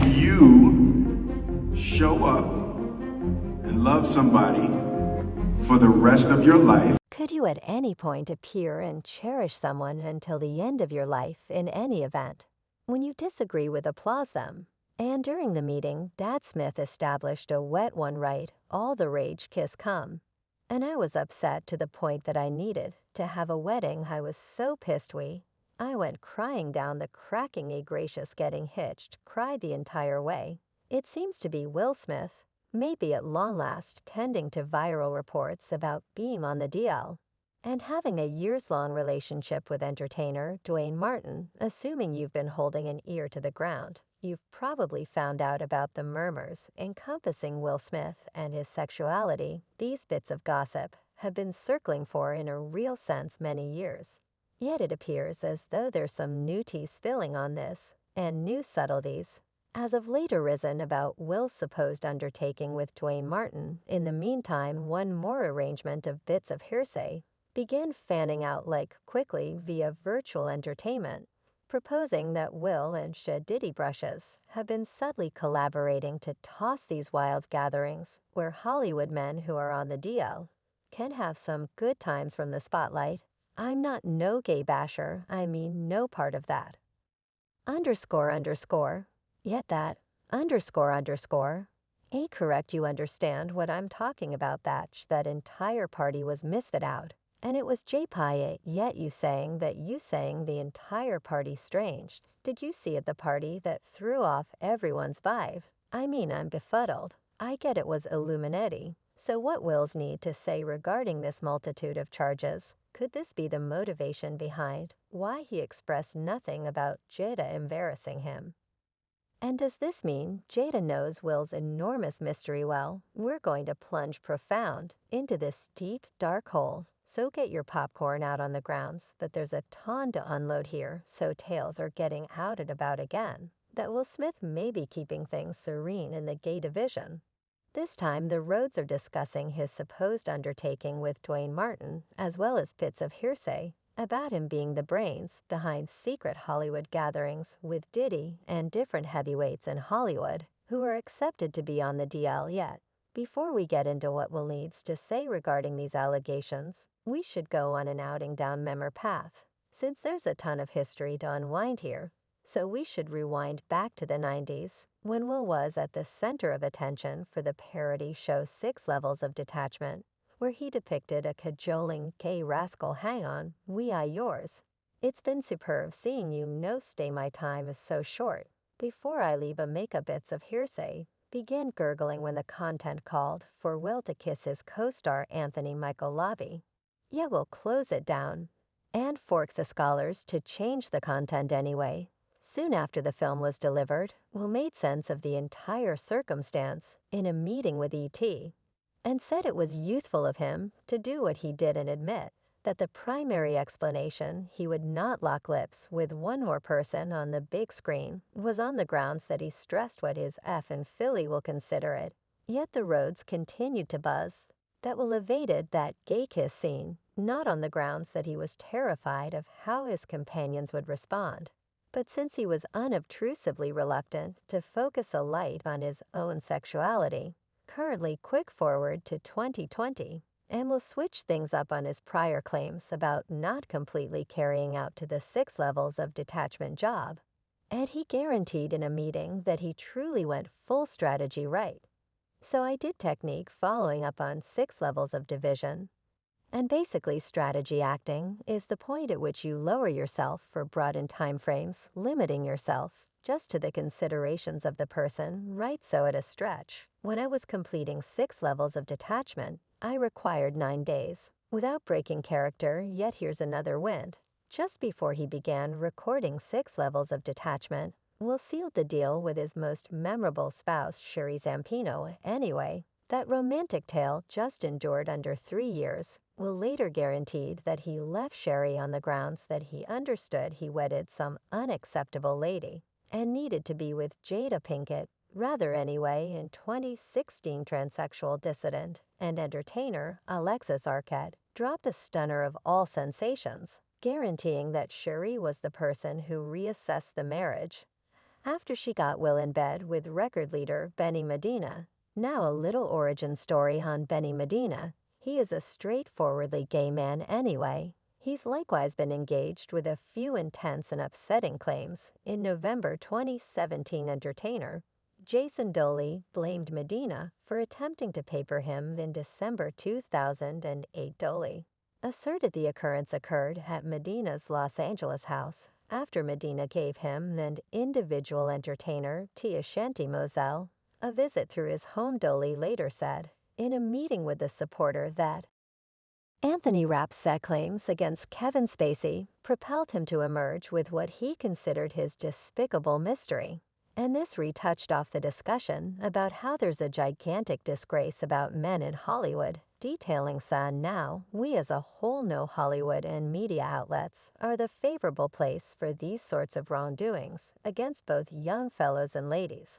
you show up and love somebody for the rest of your life? Could you at any point appear and cherish someone until the end of your life in any event? When you disagree with applause them. And during the meeting, Dad Smith established a wet one right, all the rage kiss come. And I was upset to the point that I needed to have a wedding. I was so pissed I went crying down the crackingly gracious getting hitched, cried the entire way. It seems to be Will Smith, maybe at long last tending to viral reports about being on the DL. And having a years-long relationship with entertainer Dwayne Martin, assuming you've been holding an ear to the ground, you've probably found out about the murmurs encompassing Will Smith and his sexuality. These bits of gossip have been circling for in a real sense many years. Yet it appears as though there's some new tea spilling on this, and new subtleties as of late arisen about Will's supposed undertaking with Dwayne Martin. In the meantime, one more arrangement of bits of hearsay began fanning out like quickly via virtual entertainment, proposing that Will and Diddy Brushes have been subtly collaborating to toss these wild gatherings where Hollywood men who are on the DL can have some good times from the spotlight. I'm not no gay basher, I mean no part of that. __. Yet that __. Ain't correct. You understand what I'm talking about. That entire party was misfit out. And it was J-Pie, yet you saying the entire party strange. Did you see at the party that threw off everyone's vibe? I mean, I'm befuddled. I get it was Illuminati. So what Will's need to say regarding this multitude of charges? Could this be the motivation behind why he expressed nothing about Jada embarrassing him? And does this mean Jada knows Will's enormous mystery well? We're going to plunge profound into this deep, dark hole. So get your popcorn out on the grounds that there's a ton to unload here, so tales are getting outed about again. That Will Smith may be keeping things serene in the gay division. This time, the Rhodes are discussing his supposed undertaking with Dwayne Martin, as well as bits of hearsay about him being the brains behind secret Hollywood gatherings with Diddy and different heavyweights in Hollywood who are accepted to be on the DL yet. Before we get into what Will needs to say regarding these allegations, we should go on an outing down memory path, since there's a ton of history to unwind here. So we should rewind back to the 90s, when Will was at the center of attention for the parody show 6 Levels of Detachment, where he depicted a cajoling gay rascal hang-on, we I yours. It's been superb seeing you. No stay, my time is so short. Before I leave a makeup bits of hearsay, began gurgling when the content called for Will to kiss his co-star Anthony Michael Lobby. Yeah, we'll close it down and fork the scholars to change the content anyway. Soon after the film was delivered, Will made sense of the entire circumstance in a meeting with E.T. and said it was youthful of him to do what he did and admit that the primary explanation he would not lock lips with one more person on the big screen was on the grounds that he stressed what his F and Philly will consider it. Yet the Rhodes continued to buzz that Will evaded that gay kiss scene, not on the grounds that he was terrified of how his companions would respond, but since he was unobtrusively reluctant to focus a light on his own sexuality. Currently quick forward to 2020, and will switch things up on his prior claims about not completely carrying out to the 6 levels of detachment job. And he guaranteed in a meeting that he truly went full strategy right. So I did technique following up on 6 levels of division. And basically strategy acting is the point at which you lower yourself for broadened time frames, limiting yourself just to the considerations of the person, right? So at a stretch, when I was completing 6 levels of detachment, I required 9 days without breaking character. Yet here's another wind. Just before he began recording 6 levels of detachment, Will sealed the deal with his most memorable spouse, Sherry Zampino. Anyway, that romantic tale just endured under 3 years. Will later guaranteed that he left Sherry on the grounds that he understood he wedded some unacceptable lady and needed to be with Jada Pinkett, rather anyway. In 2016, transsexual dissident and entertainer Alexis Arquette dropped a stunner of all sensations, guaranteeing that Sherry was the person who reassessed the marriage. after she got Will in bed with record leader Benny Medina. Now a little origin story on Benny Medina. He is a straightforwardly gay man anyway. He's likewise been engaged with a few intense and upsetting claims. In November 2017, entertainer Jason Dooley blamed Medina for attempting to paper him in December 2008. Dooley asserted the occurrence occurred at Medina's Los Angeles house after Medina gave him and individual entertainer Tia Shanti Moselle a visit through his home. Dooley later said in a meeting with the supporter that Anthony Rapp's said claims against Kevin Spacey propelled him to emerge with what he considered his despicable mystery. And this retouched off the discussion about how there's a gigantic disgrace about men in Hollywood, detailing son now, we as a whole know Hollywood and media outlets are the favorable place for these sorts of wrongdoings against both young fellows and ladies.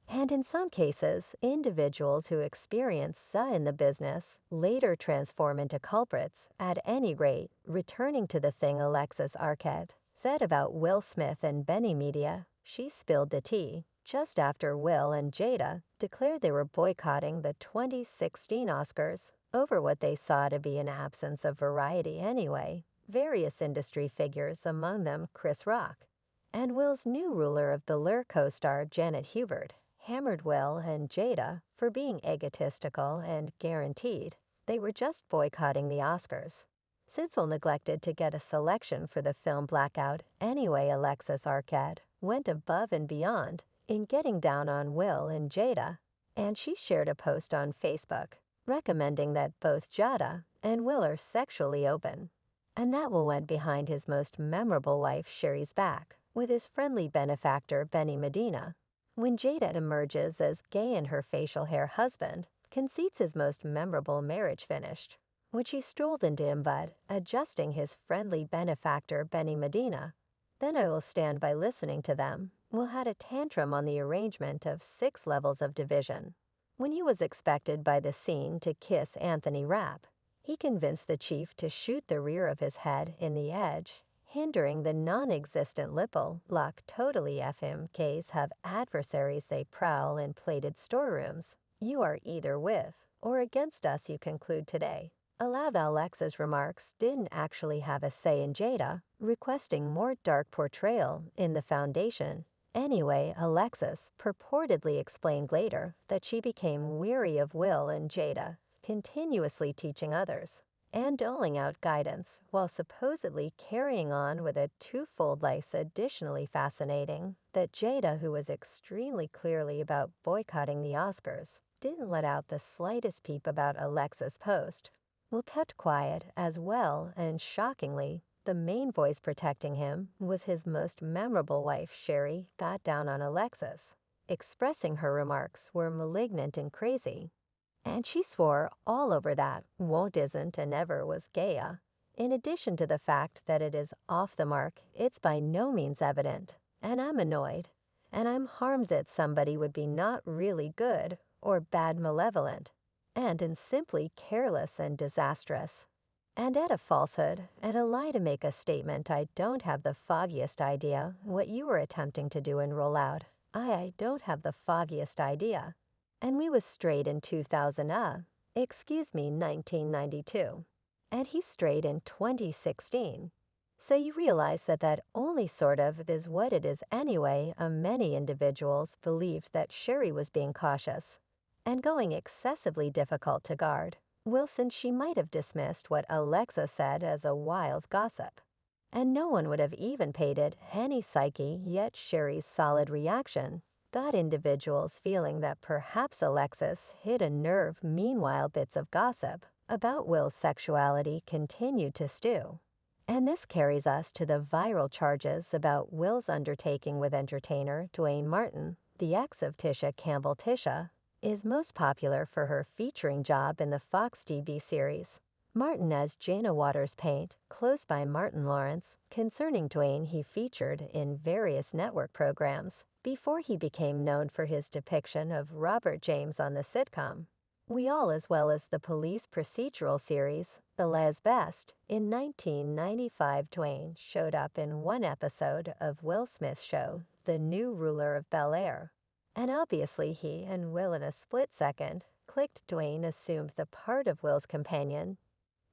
And in some cases, individuals who experience in the business later transform into culprits. At any rate, returning to the thing Alexis Arquette said about Will Smith and Benny Media, she spilled the tea just after Will and Jada declared they were boycotting the 2016 Oscars over what they saw to be an absence of variety anyway. Various industry figures, among them Chris Rock, and Will's new ruler of Bel-Air co-star Janet Hubert, hammered Will and Jada for being egotistical and guaranteed they were just boycotting the Oscars. Since Will neglected to get a selection for the film Blackout anyway, Alexis Arquette went above and beyond in getting down on Will and Jada, and she shared a post on Facebook recommending that both Jada and Will are sexually open, and that Will went behind his most memorable wife Sherry's back with his friendly benefactor Benny Medina. When Jada emerges as gay in her facial hair, husband concedes his most memorable marriage finished, which he strolled into him but adjusting his friendly benefactor Benny Medina. Then I will stand by listening to them. Will had a tantrum on the arrangement of 6 levels of division. When he was expected by the scene to kiss Anthony Rapp, he convinced the chief to shoot the rear of his head in the edge, hindering the non-existent lipple lock. Totally FMKs have adversaries they prowl in plated storerooms. You are either with or against us, you conclude today. Aloud, Alexa's remarks didn't actually have a say in Jada requesting more dark portrayal in the foundation. Anyway, Alexis purportedly explained later that she became weary of Will and Jada continuously teaching others and doling out guidance while supposedly carrying on with a twofold life. Additionally fascinating that Jada, who was extremely clearly about boycotting the Oscars, didn't let out the slightest peep about Alexis' post. Will kept quiet as well, and shockingly, the main voice protecting him was his most memorable wife. Sherry got down on Alexis, expressing her remarks were malignant and crazy. And she swore all over that won't, isn't, and never was Gaia. In addition to the fact that it is off the mark, it's by no means evident. And I'm annoyed. And I'm harmed that somebody would be not really good or bad malevolent, and simply careless and disastrous. And add a falsehood and a lie to make a statement. I don't have the foggiest idea what you were attempting to do and roll out. I don't have the foggiest idea. And we was straight in 1992. And he's straight in 2016. So you realize that only sort of is what it is anyway. Many individuals believed that Sherry was being cautious and going excessively difficult to guard. Wilson, she might have dismissed what Alexa said as a wild gossip, and no one would have even paid it any psyche. Yet Sherry's solid reaction got individuals feeling that perhaps Alexis hit a nerve. Meanwhile, bits of gossip about Will's sexuality continued to stew. And this carries us to the viral charges about Will's undertaking with entertainer Dwayne Martin, the ex of Tisha Campbell. Tisha is most popular for her featuring job in the Fox TV series Martin as Jana Waters Paint, close by Martin Lawrence. Concerning Dwayne, he featured in various network programs before he became known for his depiction of Robert James on the sitcom We All, as well as the police procedural series The Les Best. In 1995, Dwayne showed up in one episode of Will Smith's show the new ruler of Bel Air. And obviously he and Will in a split second clicked. Dwayne assumed the part of Will's companion.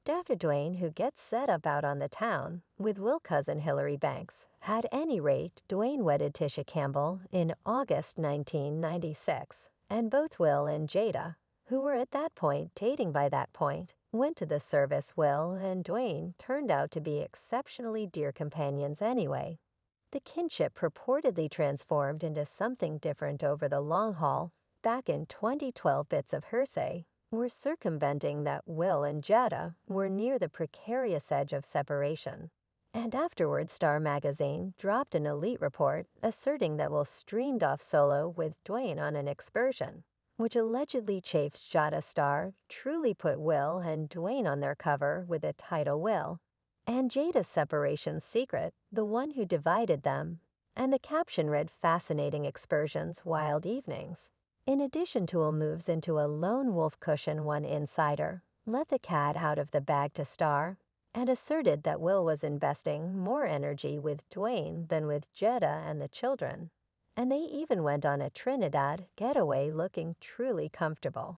After Dwayne, who gets set up out on the town with Will cousin Hillary Banks. At any rate, Dwayne wedded Tisha Campbell in August 1996, and both Will and Jada, who were at that point dating by that point, went to the service. Will and Dwayne turned out to be exceptionally dear companions anyway. The kinship purportedly transformed into something different over the long haul. Back in 2012, bits of hearsay were circumventing that Will and Jada were near the precarious edge of separation. And afterwards, Star magazine dropped an elite report asserting that Will streamed off solo with Dwayne on an excursion, which allegedly chafed Jada. Star truly put Will and Dwayne on their cover with the title Will and Jada's separation secret, the one who divided them, and the caption read fascinating excursions, wild evenings. In addition, Tool moves into a lone wolf cushion. One insider let the cat out of the bag to Star and asserted that Will was investing more energy with Dwayne than with Jada and the children. And they even went on a Trinidad getaway looking truly comfortable.